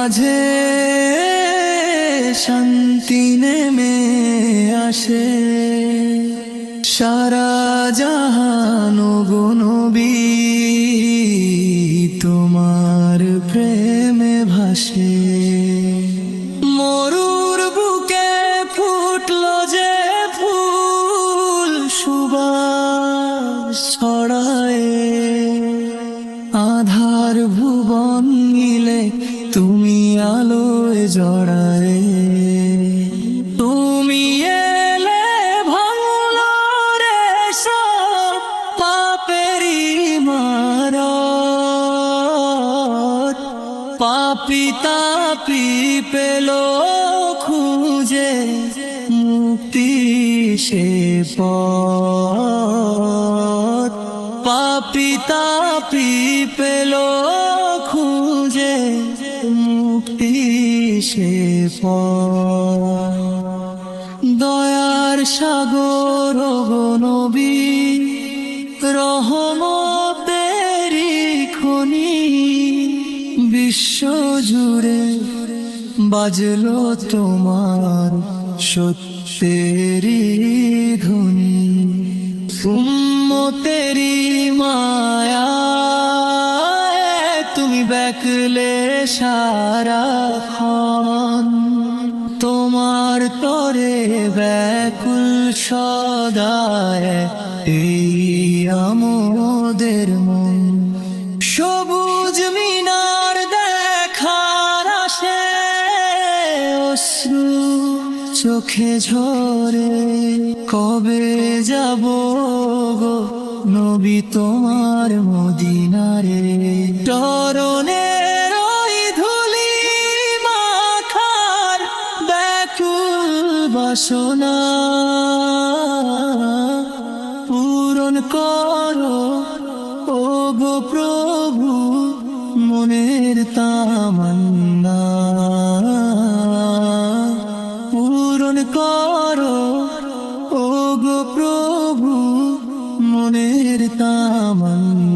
মাঝে শান্তি নেমে আসে, সারা জাহান গো নবী তোমার প্রেমে ভাসে। মরুর বুকে ফুটলো যে ফুল সুবাস ছড়ায়, আধার ভুবন মিলে তুমি আলোয় জড়ায়। তুমি এলে ভাঙলো রে সব পাপেরি ইমারত, পাপী তাপী পেল খুঁজে মুক্তি সে পথ, পাপী তাপী পেল খুঁজে মুক্তি সে পথ। দয়ার সাগর গো নবী রহমতেরি খনি, বিশ্ব জুড়ে বাজলো তোমার সত্যেরি ধ্বনি। উম্মতেরি মায়ায় তুমি ব্যাকুলে সারাক্ষণ, তোমার তরে ব্যাকুল সদায় এই আমাদের মন। সবুজ মিনার দেখার আসে অশ্রু চোখে ঝরে, কবে যাব গো নবী তোমার মদিনারে। চরণের ওই ধুলি মাখার ব্যাকুল বাসনা পূরণ করো ও গো প্রভু মনের তামান্না, পূরণ করো ও গো প্রভু মনের তামান্না।